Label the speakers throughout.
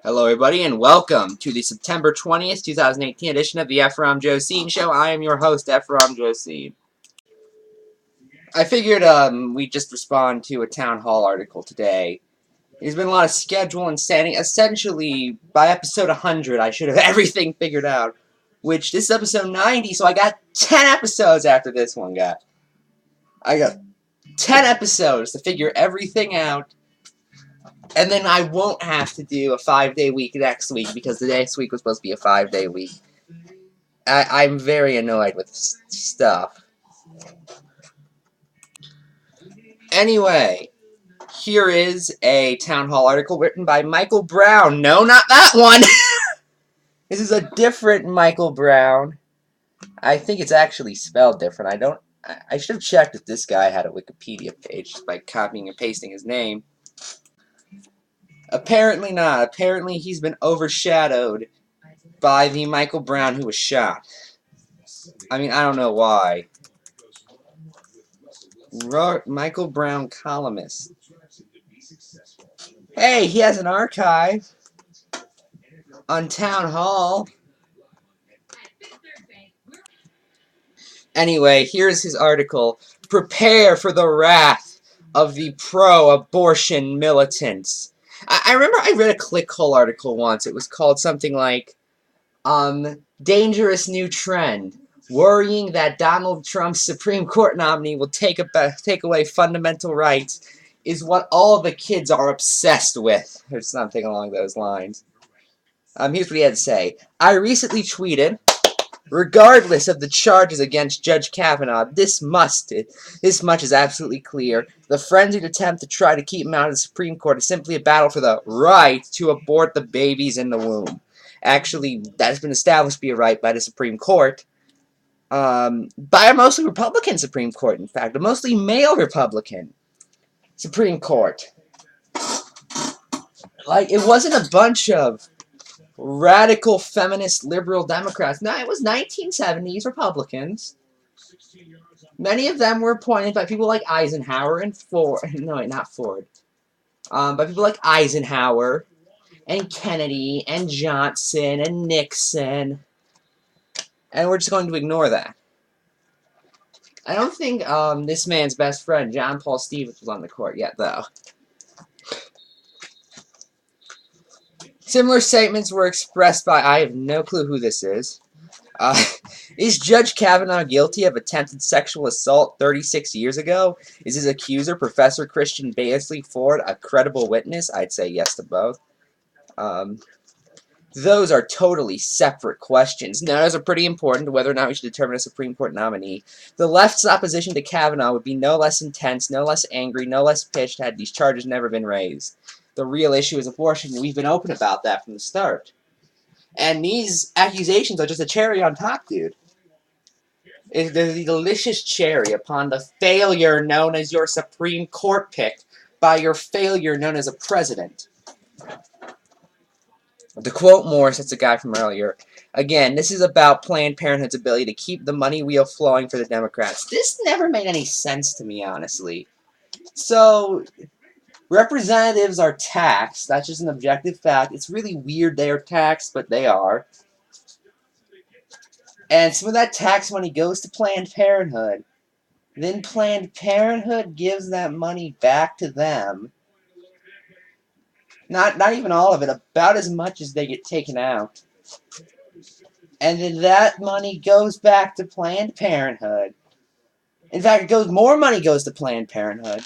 Speaker 1: Hello, everybody, and welcome to the September 20th, 2018 edition of the Ephrom Josine Show. I am your host, Ephrom Josine. I figured we'd just respond to a town hall article today. There's been a lot of schedule and standing. Essentially, by episode 100, I should have everything figured out. Which, this is episode 90, so I got 10 episodes after this one got. I got 10 episodes to figure everything out. And then I won't have to do a 5-day week next week because the next week was supposed to be a 5-day week. I'm very annoyed with stuff. Anyway, here is a town hall article written by Michael Brown. No, not that one! This is a different Michael Brown. I think it's actually spelled different. I should have checked if this guy had a Wikipedia page just by copying and pasting his name. Apparently not. Apparently he's been overshadowed by the Michael Brown who was shot. I mean, I don't know why. Michael Brown columnist. Hey, he has an archive on Town Hall. Anyway, here's his article. Prepare for the wrath of the pro-abortion militants. I remember I read a ClickHole article once. It was called something like, Dangerous New Trend. Worrying that Donald Trump's Supreme Court nominee will take away fundamental rights is what all the kids are obsessed with, or something along those lines. Here's what he had to say. I recently tweeted, regardless of the charges against Judge Kavanaugh, this much is absolutely clear. The frenzied attempt to try to keep him out of the Supreme Court is simply a battle for the right to abort the babies in the womb. Actually, that has been established to be a right by the Supreme Court. By a mostly Republican Supreme Court, in fact. A mostly male Republican Supreme Court. Like, it wasn't a bunch of radical feminist liberal Democrats. No, it was 1970s Republicans. Many of them were appointed by people like Eisenhower and Ford. No, not Ford. By people like Eisenhower and Kennedy and Johnson and Nixon. And we're just going to ignore that. I don't think this man's best friend, John Paul Stevens, was on the court yet, though. Similar statements were expressed by, I have no clue who this is. Is Judge Kavanaugh guilty of attempted sexual assault 36 years ago? Is his accuser, Professor Christian Baisley Ford, a credible witness? I'd say yes to both. Those are totally separate questions. Now, those are pretty important to whether or not we should determine a Supreme Court nominee. The left's opposition to Kavanaugh would be no less intense, no less angry, no less pitched had these charges never been raised. The real issue is abortion, and we've been open about that from the start. And these accusations are just a cherry on top, dude. It's the delicious cherry upon the failure known as your Supreme Court pick by your failure known as a president. To quote Morris, that's a guy from earlier, again, this is about Planned Parenthood's ability to keep the money wheel flowing for the Democrats. This never made any sense to me, honestly. So, representatives are taxed. That's just an objective fact. It's really weird they are taxed, but they are. And some of that tax money goes to Planned Parenthood. Then Planned Parenthood gives that money back to them. Not even all of it, about as much as they get taken out. And then that money goes back to Planned Parenthood. In fact, more money goes to Planned Parenthood.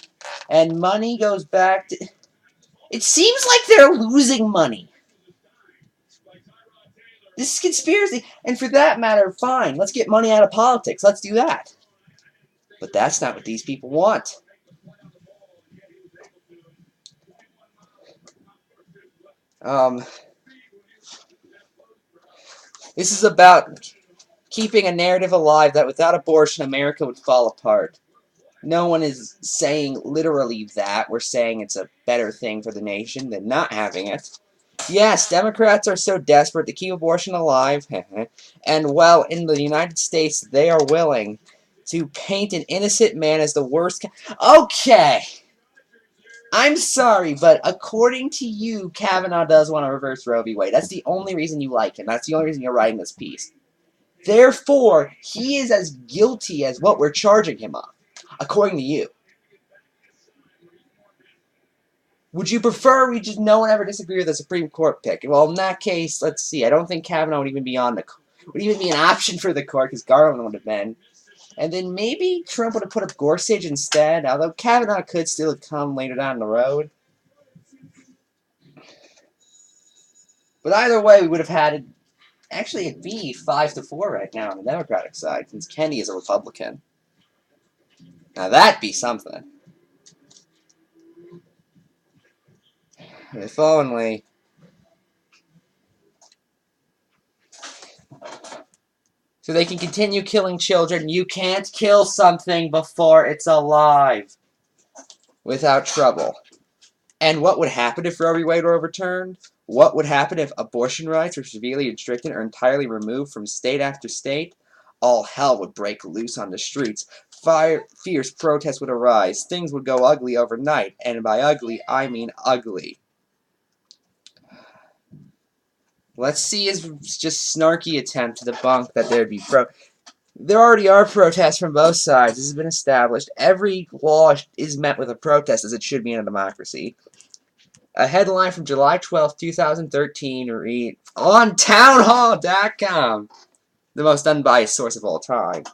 Speaker 1: And money goes back to... It seems like they're losing money. This is conspiracy. And for that matter, fine. Let's get money out of politics. Let's do that. But that's not what these people want. This is about keeping a narrative alive that without abortion, America would fall apart. No one is saying literally that. We're saying it's a better thing for the nation than not having it. Yes, Democrats are so desperate to keep abortion alive, and well, in the United States, they are willing to paint an innocent man as the worst. Okay. I'm sorry, but according to you, Kavanaugh does want to reverse Roe v. Wade. That's the only reason you like him. That's the only reason you're writing this piece. Therefore, he is as guilty as what we're charging him of, according to you. Would you prefer we just no one ever disagree with the Supreme Court pick? Well, in that case, let's see. I don't think Kavanaugh would even be on the would even be an option for the court because Garland would have been. And then maybe Trump would have put up Gorsuch instead, although Kavanaugh could still have come later down the road. But either way, we would have had it. Actually, it'd be 5-4 right now on the Democratic side, since Kennedy is a Republican. Now that'd be something. If only. So they can continue killing children. You can't kill something before it's alive without trouble. And what would happen if Roe v. Wade were overturned? What would happen if abortion rights were severely restricted or entirely removed from state after state? All hell would break loose on the streets. Fierce protests would arise. Things would go ugly overnight. And by ugly, I mean ugly. Let's see his just snarky attempt to debunk that there'd be There already are protests from both sides. This has been established. Every law is met with a protest, as it should be in a democracy. A headline from July 12th, 2013, read on townhall.com, the most unbiased source of all time.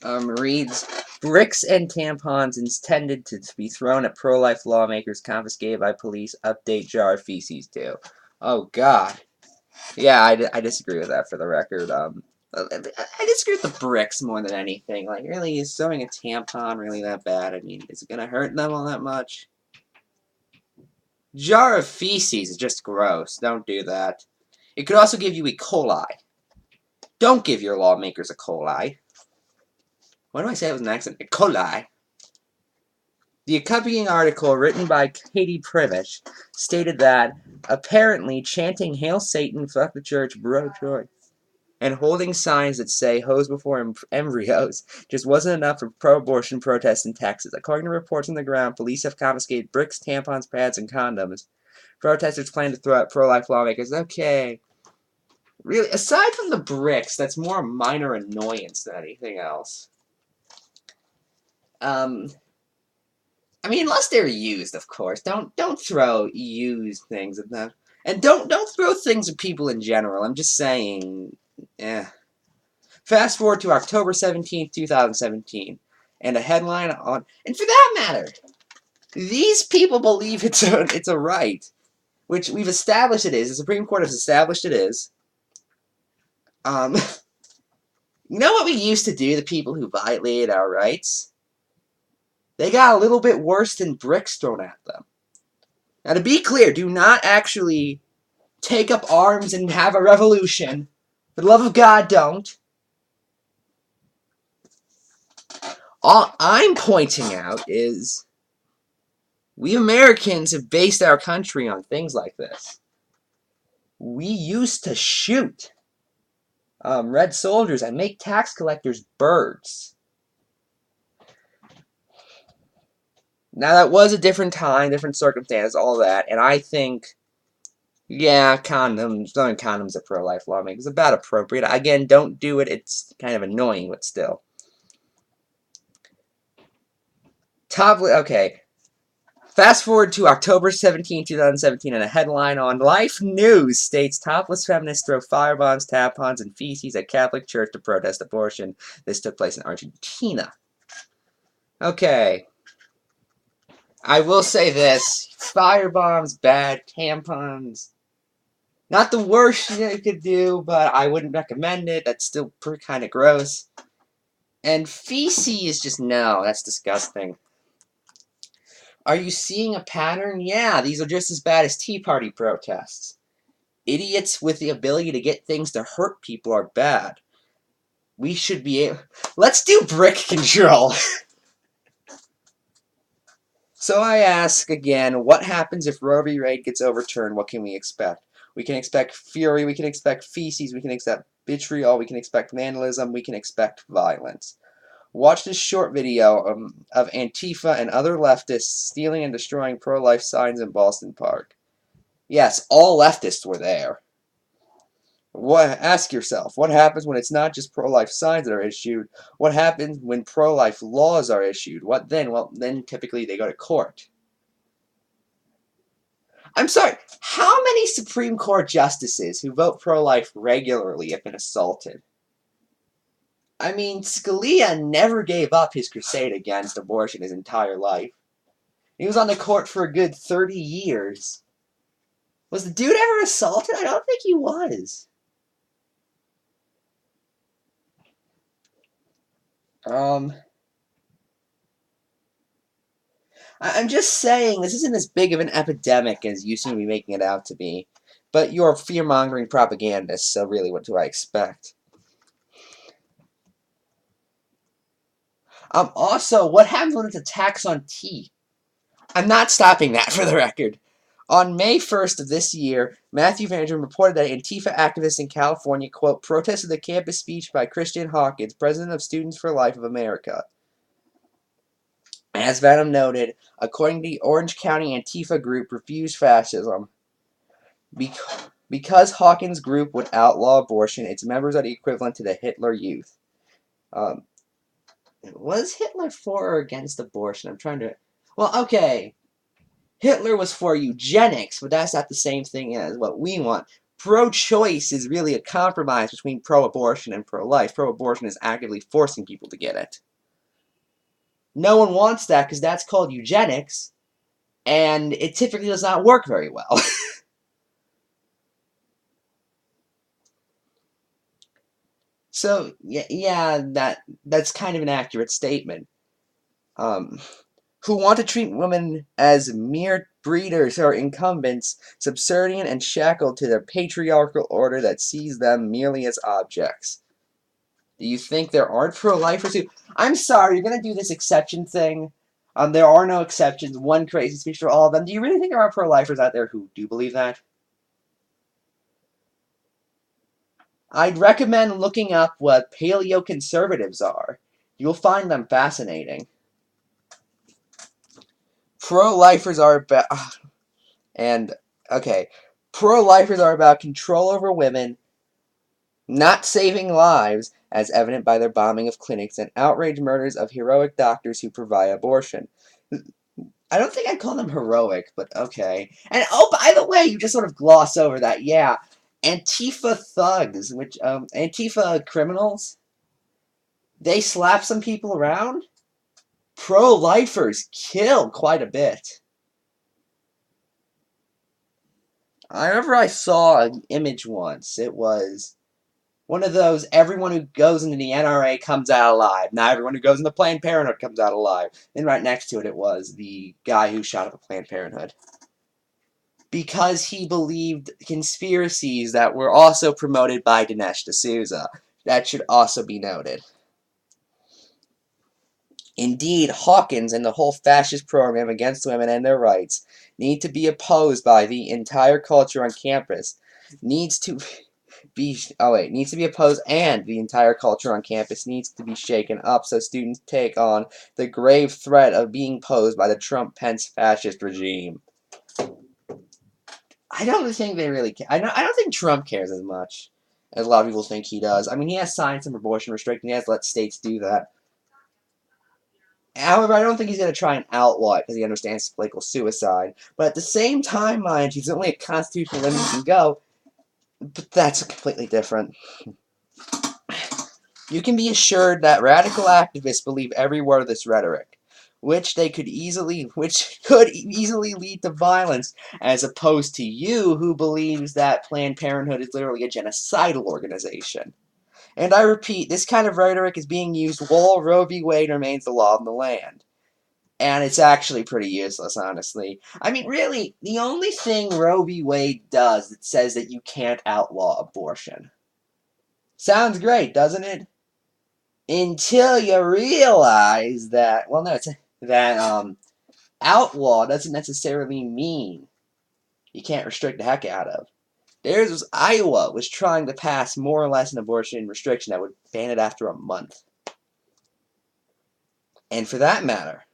Speaker 1: Reads, bricks and tampons intended to be thrown at pro-life lawmakers confiscated by police. Update jar of feces too. Oh, God. Yeah, I disagree with that for the record. I disagree with the bricks more than anything. Like, really, is throwing a tampon really that bad? I mean, is it going to hurt them all that much? Jar of feces is just gross. Don't do that. It could also give you E. coli. Don't give your lawmakers E. coli. Why do I say it was an accent? E. coli. The accompanying article, written by Katie Privich, stated that, apparently, chanting Hail Satan, fuck the church, bro joy, and holding signs that say hose before embryos just wasn't enough for pro-abortion protests in Texas. According to reports on the ground, police have confiscated bricks, tampons, pads, and condoms. Protesters plan to throw out pro-life lawmakers. Okay. Really, aside from the bricks, that's more a minor annoyance than anything else. I mean, unless they're used, of course. Don't throw used things at them. And don't throw things at people in general. I'm just saying, Fast forward to October 17th, 2017, and a headline on, and for that matter, these people believe it's a right, which we've established it is. The Supreme Court has established it is. You know what we used to do to people who violated our rights? They got a little bit worse than bricks thrown at them. Now, to be clear, do not actually take up arms and have a revolution. For the love of God, don't. All I'm pointing out is we Americans have based our country on things like this. We used to shoot red soldiers and make tax collectors birds. Now, that was a different time, different circumstance, all that, and I think, yeah, condoms, throwing condoms at pro-life lawmakers is about appropriate. Again, don't do it. It's kind of annoying, but still. Okay. Fast forward to October 17, 2017, and a headline on Life News states topless feminists throw firebombs, tampons, and feces at Catholic Church to protest abortion. This took place in Argentina. Okay. I will say this. Firebombs, bad. Tampons, not the worst you could do, but I wouldn't recommend it. That's still kind of gross. And feces, just no. That's disgusting. Are you seeing a pattern? Yeah, these are just as bad as Tea Party protests. Idiots with the ability to get things to hurt people are bad. We should be able... Let's do brick control. So I ask again, what happens if Roe v. Wade gets overturned? What can we expect? We can expect fury, we can expect feces, we can expect vitriol, we can expect vandalism, we can expect violence. Watch this short video of Antifa and other leftists stealing and destroying pro-life signs in Boston Park. Yes, all leftists were there. Ask yourself, what happens when it's not just pro-life signs that are issued? What happens when pro-life laws are issued? What then? Well, then typically they go to court. I'm sorry, how many Supreme Court justices who vote pro-life regularly have been assaulted? I mean, Scalia never gave up his crusade against abortion his entire life. He was on the court for a good 30 years. Was the dude ever assaulted? I don't think he was. I'm just saying, this isn't as big of an epidemic as you seem to be making it out to be. But you're fear-mongering propagandists, so really what do I expect? Also, what happens when it's a tax on tea? I'm not stopping that, for the record. On May 1st of this year, Matthew Vandergrim reported that Antifa activists in California, quote, protested the campus speech by Christian Hawkins, president of Students for Life of America. As Venom noted, according to the Orange County Antifa group Refuse Fascism, because Hawkins' group would outlaw abortion, its members are the equivalent to the Hitler Youth. Was Hitler for or against abortion? I'm trying to... Well, okay. Hitler was for eugenics, but that's not the same thing as what we want. Pro-choice is really a compromise between pro-abortion and pro-life. Pro-abortion is actively forcing people to get it. No one wants that because that's called eugenics, and it typically does not work very well. So, yeah, that's kind of an accurate statement. Who want to treat women as mere breeders or incumbents, subservient and shackled to their patriarchal order that sees them merely as objects. Do you think there aren't pro-lifers who... I'm sorry, you're going to do this exception thing? There are no exceptions. One crazy speech for all of them. Do you really think there are pro-lifers out there who do believe that? I'd recommend looking up what paleoconservatives are. You'll find them fascinating. Pro-lifers are about... And, okay, pro-lifers are about control over women, not saving lives, as evident by their bombing of clinics and outraged murders of heroic doctors who provide abortion. I don't think I'd call them heroic, but okay. And, oh, by the way, you just sort of gloss over that, yeah. Antifa thugs, Antifa criminals, they slap some people around. Pro-lifers kill quite a bit. I remember I saw an image once. It was one of those, everyone who goes into the NRA comes out alive. Not everyone who goes into Planned Parenthood comes out alive. And right next to it, it was the guy who shot up a Planned Parenthood. Because he believed conspiracies that were also promoted by Dinesh D'Souza. That should also be noted. Indeed, Hawkins and the whole fascist program against women and their rights need to be opposed by the entire culture on campus. Needs to be opposed, and the entire culture on campus needs to be shaken up so students take on the grave threat of being posed by the Trump-Pence fascist regime. I don't think they really care. I don't think Trump cares as much as a lot of people think he does. I mean, he has signed some abortion restrictions. He has let states do that. However, I don't think he's going to try and outlaw it because he understands it's political suicide. But at the same time, mind you, there's only a constitutional limit you can go. But that's completely different. You can be assured that radical activists believe every word of this rhetoric, which could easily lead to violence, as opposed to you who believes that Planned Parenthood is literally a genocidal organization. And I repeat, this kind of rhetoric is being used while Roe v. Wade remains the law of the land. And it's actually pretty useless, honestly. I mean, really, the only thing Roe v. Wade does that says that you can't outlaw abortion. Sounds great, doesn't it? Until you realize that, well, no, outlaw doesn't necessarily mean you can't restrict the heck out of. Iowa was trying to pass more or less an abortion restriction that would ban it after a month. And for that matter,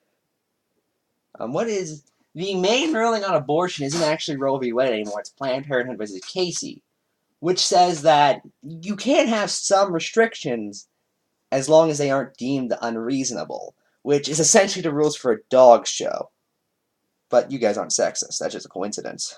Speaker 1: what is the main ruling on abortion isn't actually Roe v. Wade anymore. It's Planned Parenthood versus Casey, which says that you can have some restrictions as long as they aren't deemed unreasonable, which is essentially the rules for a dog show. But you guys aren't sexist. That's just a coincidence.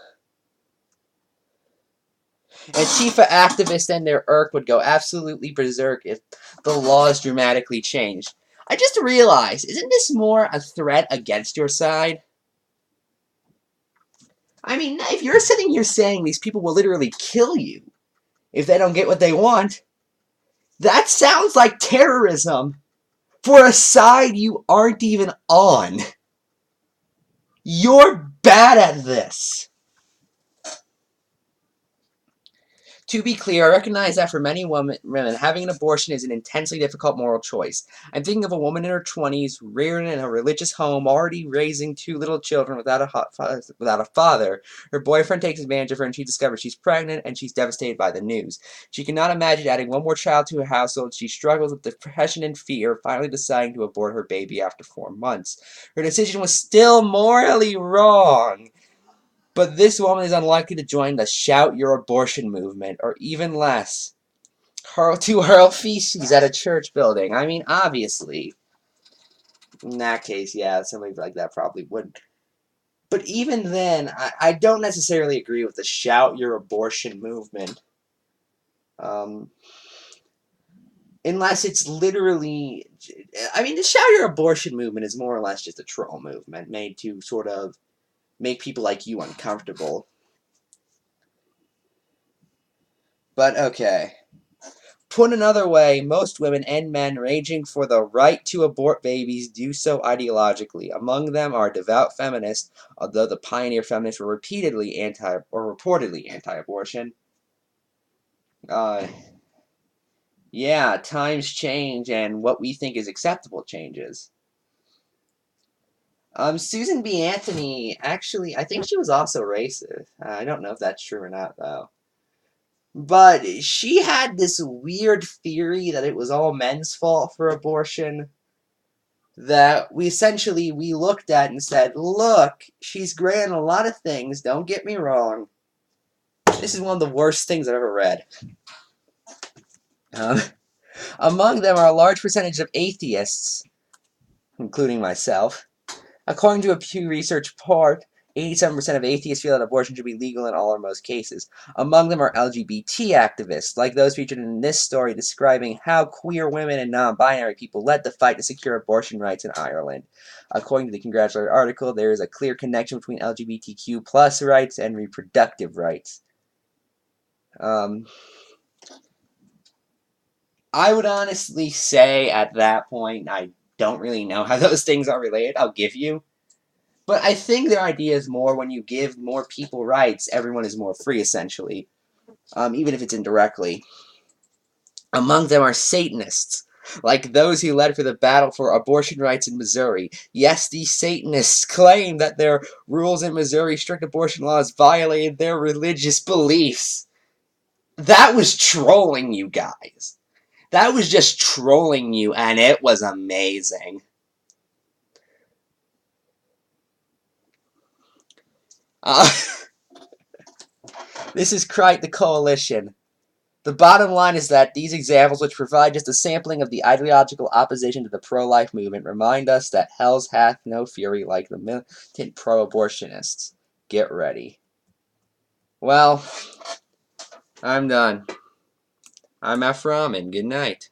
Speaker 1: Antifa activists and their irk would go absolutely berserk if the laws dramatically changed. I just realized, isn't this more a threat against your side? I mean, if you're sitting here saying these people will literally kill you if they don't get what they want, that sounds like terrorism for a side you aren't even on. You're bad at this. To be clear, I recognize that for many women, having an abortion is an intensely difficult moral choice. I'm thinking of a woman in her 20s, reared in a religious home, already raising 2 little children without a father. Her boyfriend takes advantage of her, and she discovers she's pregnant, and she's devastated by the news. She cannot imagine adding one more child to her household. She struggles with depression and fear, finally deciding to abort her baby after 4 months. Her decision was still morally wrong. But this woman is unlikely to join the Shout Your Abortion movement, or even less, hurl feces at a church building. I mean, obviously. In that case, yeah, somebody like that probably would. But even then, I don't necessarily agree with the Shout Your Abortion movement. Unless it's literally... I mean, the Shout Your Abortion movement is more or less just a troll movement made to sort of make people like you uncomfortable. But okay. Put another way, most women and men raging for the right to abort babies do so ideologically. Among them are devout feminists, although the pioneer feminists were reportedly anti-abortion. Yeah, times change, and what we think is acceptable changes. Susan B. Anthony, actually, I think she was also racist. I don't know if that's true or not, though. But she had this weird theory that it was all men's fault for abortion. That we looked at and said, look, she's great on a lot of things, don't get me wrong. This is one of the worst things I've ever read. Among them are a large percentage of atheists, including myself. According to a Pew Research report, 87% of atheists feel that abortion should be legal in all or most cases. Among them are LGBT activists, like those featured in this story describing how queer women and non-binary people led the fight to secure abortion rights in Ireland. According to the congratulatory article, there is a clear connection between LGBTQ plus rights and reproductive rights. I would honestly say at that point, I don't really know how those things are related, I'll give you. But I think their idea is more when you give more people rights, everyone is more free, essentially. Even if it's indirectly. Among them are Satanists, like those who led for the battle for abortion rights in Missouri. Yes, these Satanists claim that their rules in Missouri, strict abortion laws, violated their religious beliefs. That was trolling, you guys. That was just trolling you, and it was amazing. This is quite the coalition. The bottom line is that these examples, which provide just a sampling of the ideological opposition to the pro-life movement, remind us that hell's hath no fury like the militant pro-abortionists. Get ready. Well, I'm done. I'm Ephrom, and good night.